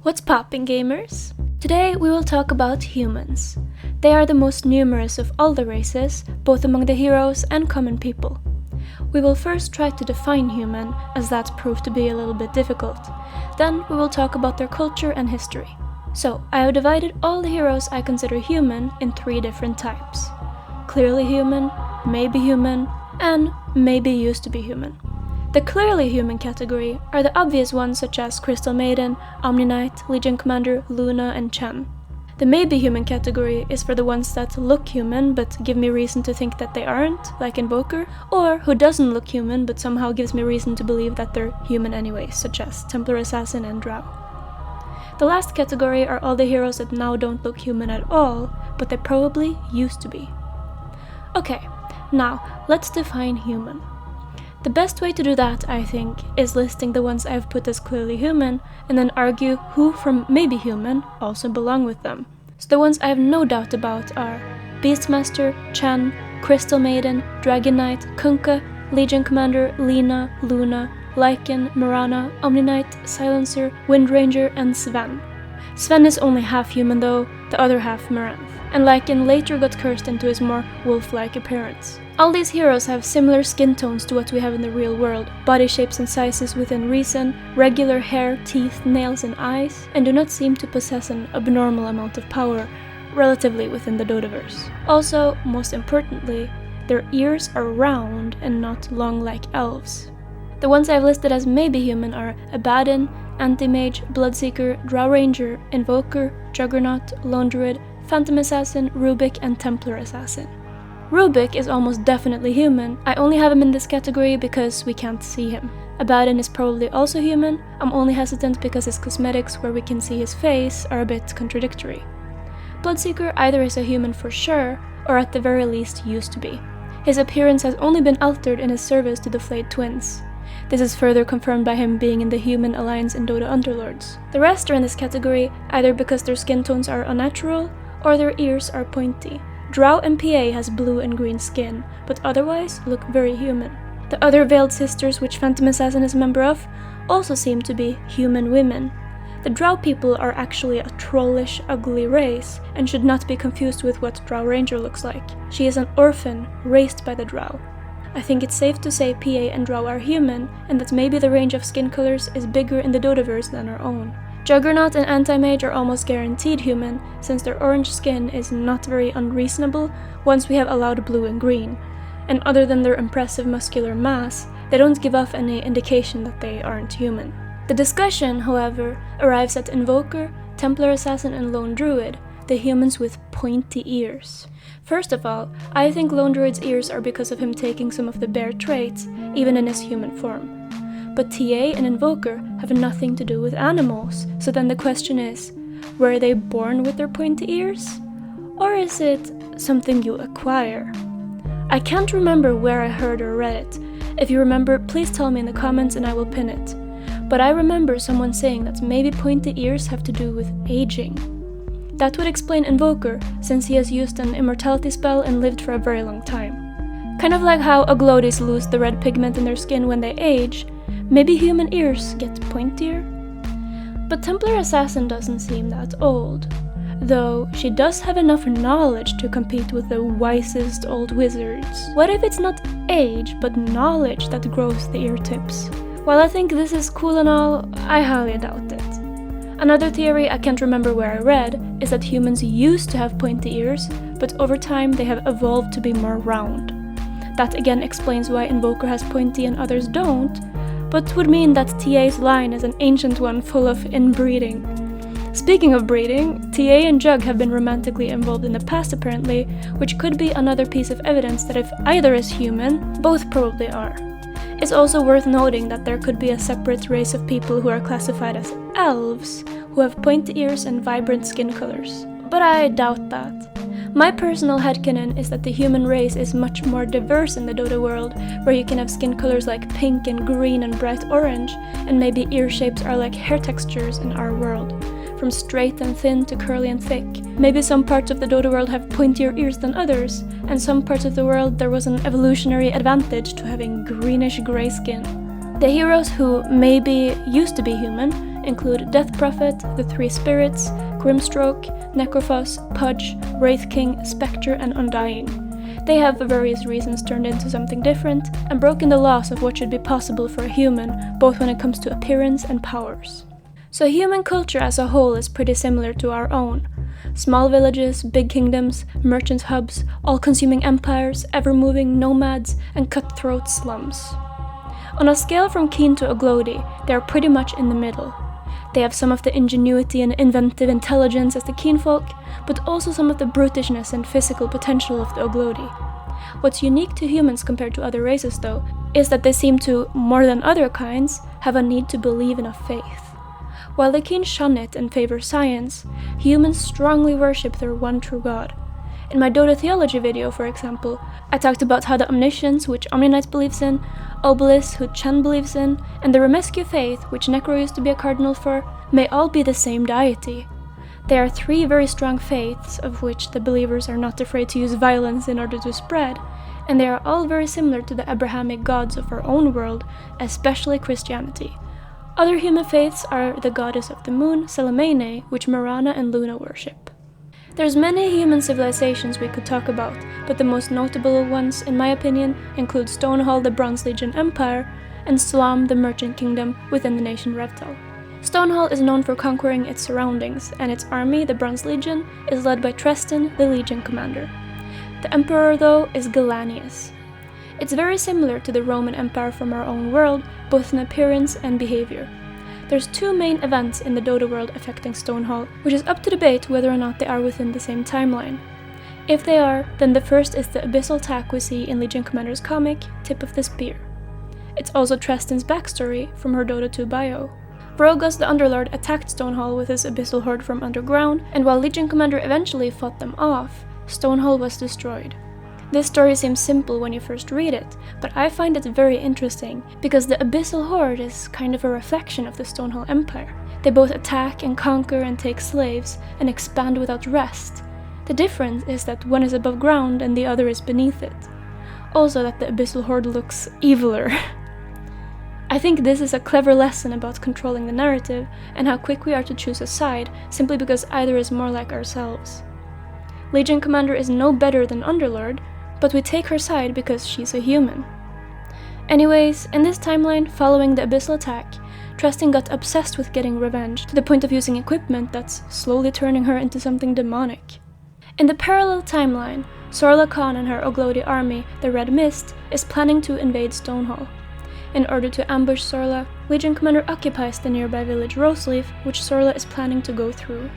What's poppin', gamers? Today we will talk about humans. They are the most numerous of all the races, both among the heroes and common people. We will first try to define human, as that proved to be a little bit difficult. Then we will talk about their culture and history. So, I have divided all the heroes I consider human in 3 different types. Clearly human, maybe human, and maybe used to be human. The clearly human category are the obvious ones such as Crystal Maiden, Omni Knight, Legion Commander, Luna, and Chen. The maybe human category is for the ones that look human but give me reason to think that they aren't, like Invoker, or who doesn't look human but somehow gives me reason to believe that they're human anyway, such as Templar Assassin and Drow. The last category are all the heroes that now don't look human at all, but they probably used to be. Okay, now let's define human. The best way to do that, I think, is listing the ones I've put as clearly human, and then argue who from maybe human also belong with them. So the ones I have no doubt about are Beastmaster, Chen, Crystal Maiden, Dragon Knight, Kunkka, Legion Commander, Lina, Luna, Lycan, Mirana, Omni Knight, Silencer, Wind Ranger, and Sven. Sven is only half human though, the other half Maranth, and Lycan later got cursed into his more wolf-like appearance. All these heroes have similar skin tones to what we have in the real world, body shapes and sizes within reason, regular hair, teeth, nails and eyes, and do not seem to possess an abnormal amount of power relatively within the dotaverse. Also, most importantly, their ears are round and not long like elves. The ones I've listed as maybe human are Abaddon, Anti-Mage, Bloodseeker, Drow Ranger, Invoker, Juggernaut, Lone Druid, Phantom Assassin, Rubik, and Templar Assassin. Rubik is almost definitely human. I only have him in this category because we can't see him. Abaddon is probably also human. I'm only hesitant because his cosmetics, where we can see his face, are a bit contradictory. Bloodseeker either is a human for sure, or at the very least used to be. His appearance has only been altered in his service to the Flayed Twins. This is further confirmed by him being in the Human Alliance in Dota Underlords. The rest are in this category either because their skin tones are unnatural, or their ears are pointy. Drow and PA has blue and green skin, but otherwise look very human. The other Veiled Sisters, which Phantom Assassin is a member of, also seem to be human women. The Drow people are actually a trollish, ugly race, and should not be confused with what Drow Ranger looks like. She is an orphan, raised by the Drow. I think it's safe to say PA and Drow are human, and that maybe the range of skin colors is bigger in the dotaverse than our own. Juggernaut and Anti-Mage are almost guaranteed human, since their orange skin is not very unreasonable once we have allowed blue and green, and other than their impressive muscular mass, they don't give off any indication that they aren't human. The discussion, however, arrives at Invoker, Templar Assassin, and Lone Druid, the humans with pointy ears. First of all, I think Lone Druid's ears are because of him taking some of the bear traits, even in his human form. But TA and Invoker have nothing to do with animals, so then the question is, were they born with their pointy ears? Or is it something you acquire? I can't remember where I heard or read it. If you remember, please tell me in the comments and I will pin it. But I remember someone saying that maybe pointy ears have to do with aging. That would explain Invoker, since he has used an immortality spell and lived for a very long time. Kind of like how Aglodes lose the red pigment in their skin when they age, maybe human ears get pointier? But Templar Assassin doesn't seem that old, though she does have enough knowledge to compete with the wisest old wizards. What if it's not age, but knowledge that grows the ear tips? While I think this is cool and all, I highly doubt it. Another theory I can't remember where I read is that humans used to have pointy ears, but over time they have evolved to be more round. That again explains why Invoker has pointy and others don't, but would mean that TA's line is an ancient one full of inbreeding. Speaking of breeding, TA and Jug have been romantically involved in the past apparently, which could be another piece of evidence that if either is human, both probably are. It's also worth noting that there could be a separate race of people who are classified as elves, who have pointy ears and vibrant skin colors. But I doubt that. My personal headcanon is that the human race is much more diverse in the Dota world, where you can have skin colors like pink and green and bright orange, and maybe ear shapes are like hair textures in our world, from straight and thin to curly and thick. Maybe some parts of the Dota world have pointier ears than others, and some parts of the world there was an evolutionary advantage to having greenish-gray skin. The heroes who maybe used to be human include Death Prophet, the Three Spirits, Grimstroke, Necrophos, Pudge, Wraith King, Spectre, and Undying. They have for various reasons turned into something different and broken the laws of what should be possible for a human, both when it comes to appearance and powers. So human culture as a whole is pretty similar to our own. Small villages, big kingdoms, merchant hubs, all-consuming empires, ever-moving nomads, and cutthroat slums. On a scale from keen to oglodi, they are pretty much in the middle. They have some of the ingenuity and inventive intelligence as the keen folk, but also some of the brutishness and physical potential of the oglodi. What's unique to humans compared to other races, though, is that they seem to, more than other kinds, have a need to believe in a faith. While the keen shun it and favor science, humans strongly worship their one true god. In my Dota theology video, for example, I talked about how the omniscience, which Omniknight believes in, Obelisk, who Chen believes in, and the Remescue faith, which Necro used to be a cardinal for, may all be the same deity. There are three very strong faiths, of which the believers are not afraid to use violence in order to spread, and they are all very similar to the Abrahamic gods of our own world, especially Christianity. Other human faiths are the goddess of the moon, Salamene, which Marana and Luna worship. There's many human civilizations we could talk about, but the most notable ones, in my opinion, include Stonehall, the Bronze Legion Empire, and Slam, the Merchant Kingdom within the nation Revtal. Stonehall is known for conquering its surroundings, and its army, the Bronze Legion, is led by Treston, the Legion commander. The emperor, though, is Galanius. It's very similar to the Roman Empire from our own world, both in appearance and behavior. There's two main events in the Dota world affecting Stonehall, which is up to debate whether or not they are within the same timeline. If they are, then the first is the abyssal attack we see in Legion Commander's comic, Tip of the Spear. It's also Treston's backstory from her Dota 2 bio. Brogus the Underlord attacked Stonehall with his abyssal horde from underground, and while Legion Commander eventually fought them off, Stonehall was destroyed. This story seems simple when you first read it, but I find it very interesting, because the Abyssal Horde is kind of a reflection of the Stonehall Empire. They both attack and conquer and take slaves, and expand without rest. The difference is that one is above ground and the other is beneath it. Also that the Abyssal Horde looks eviler. I think this is a clever lesson about controlling the narrative, and how quick we are to choose a side, simply because either is more like ourselves. Legion Commander is no better than Underlord, but we take her side because she's a human. Anyways, in this timeline, following the abyssal attack, Treston got obsessed with getting revenge, to the point of using equipment that's slowly turning her into something demonic. In the parallel timeline, Sorla Khan and her Oglodi army, the Red Mist, is planning to invade Stonehall. In order to ambush Sorla, Legion Commander occupies the nearby village Roseleaf, which Sorla is planning to go through.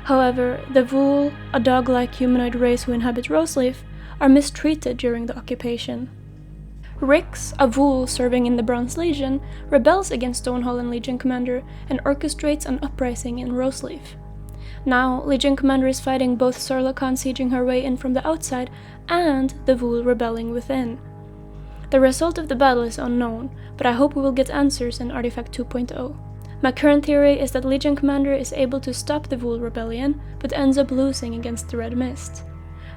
However, the Vul, a dog-like humanoid race who inhabit Roseleaf, are mistreated during the occupation. Rix, a Vul serving in the Bronze Legion, rebels against Stonehall and Legion Commander and orchestrates an uprising in Roseleaf. Now, Legion Commander is fighting both Sorla Khan sieging her way in from the outside and the Vul rebelling within. The result of the battle is unknown, but I hope we will get answers in Artifact 2.0. My current theory is that Legion Commander is able to stop the Vul rebellion, but ends up losing against the Red Mist.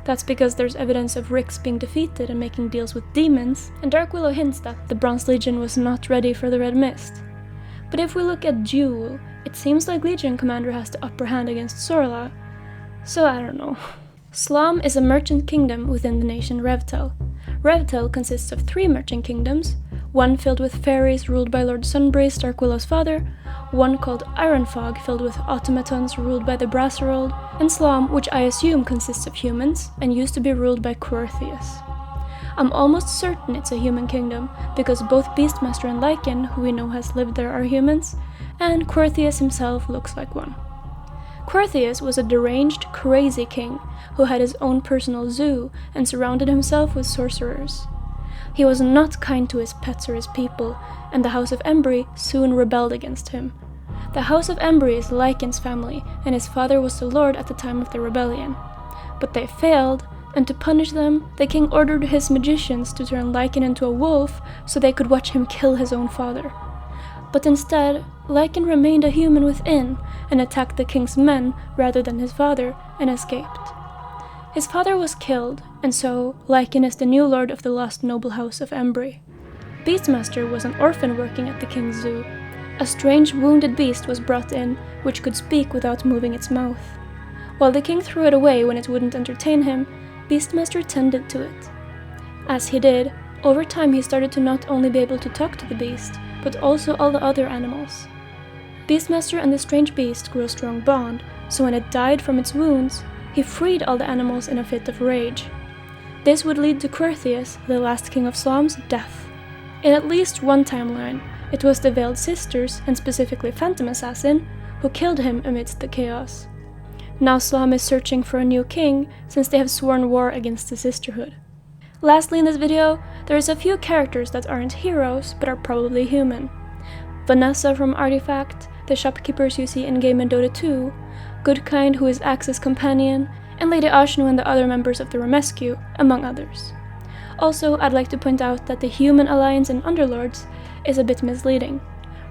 That's because there's evidence of Rix being defeated and making deals with demons, and Dark Willow hints that the Bronze Legion was not ready for the Red Mist. But if we look at Duel, it seems like Legion Commander has the upper hand against Sorla, so I don't know. Slam is a merchant kingdom within the nation Revtal. Revtal consists of 3 merchant kingdoms, one filled with fairies ruled by Lord Sunbreeze, Dark Willow's father, one called Ironfog filled with automatons ruled by the Brasserold, and Slam, which I assume consists of humans and used to be ruled by Quertheus. I'm almost certain it's a human kingdom, because both Beastmaster and Lycan, who we know has lived there, are humans, and Quertheus himself looks like one. Quertheus was a deranged, crazy king who had his own personal zoo and surrounded himself with sorcerers. He was not kind to his pets or his people, and the House of Embry soon rebelled against him. The House of Embry is Lycan's family, and his father was the lord at the time of the rebellion. But they failed, and to punish them, the king ordered his magicians to turn Lycan into a wolf so they could watch him kill his own father. But instead, Lycan remained a human within, and attacked the king's men rather than his father, and escaped. His father was killed, and so Lycan is the new lord of the lost noble house of Embry. Beastmaster was an orphan working at the king's zoo. A strange wounded beast was brought in, which could speak without moving its mouth. While the king threw it away when it wouldn't entertain him, Beastmaster tended to it. As he did, over time he started to not only be able to talk to the beast, but also all the other animals. Beastmaster and the strange beast grew a strong bond, so when it died from its wounds, he freed all the animals in a fit of rage. This would lead to Quirtheus, the last king of Slom's, death. In at least one timeline, it was the Veiled Sisters, and specifically Phantom Assassin, who killed him amidst the chaos. Now Slom is searching for a new king, since they have sworn war against the Sisterhood. Lastly in this video, there is a few characters that aren't heroes, but are probably human. Vanessa from Artifact, the shopkeepers you see in-game in Dota 2, Goodkind who is Axe's companion, and Lady Ashnu and the other members of the Remescue, among others. Also, I'd like to point out that the Human Alliance in Underlords is a bit misleading.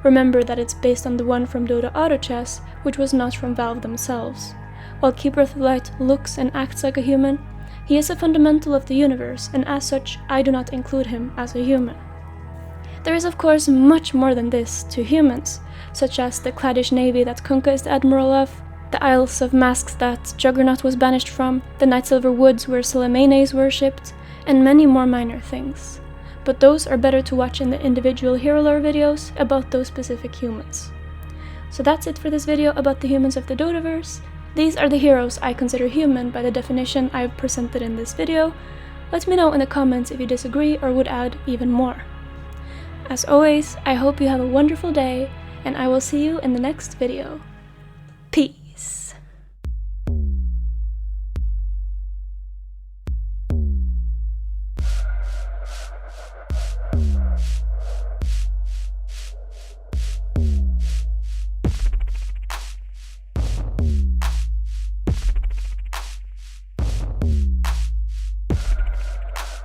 Remember that it's based on the one from Dota Auto Chess, which was not from Valve themselves. While Keeper of the Light looks and acts like a human, he is a fundamental of the universe, and as such, I do not include him as a human. There is of course much more than this to humans, such as the Cladish Navy that Kunkka is the admiral of, the Isles of Masks that Juggernaut was banished from, the Nightsilver Woods where Silamene is worshipped, and many more minor things. But those are better to watch in the individual hero lore videos about those specific humans. So that's it for this video about the humans of the Dotaverse. These are the heroes I consider human by the definition I've presented in this video. Let me know in the comments if you disagree or would add even more. As always, I hope you have a wonderful day, and I will see you in the next video.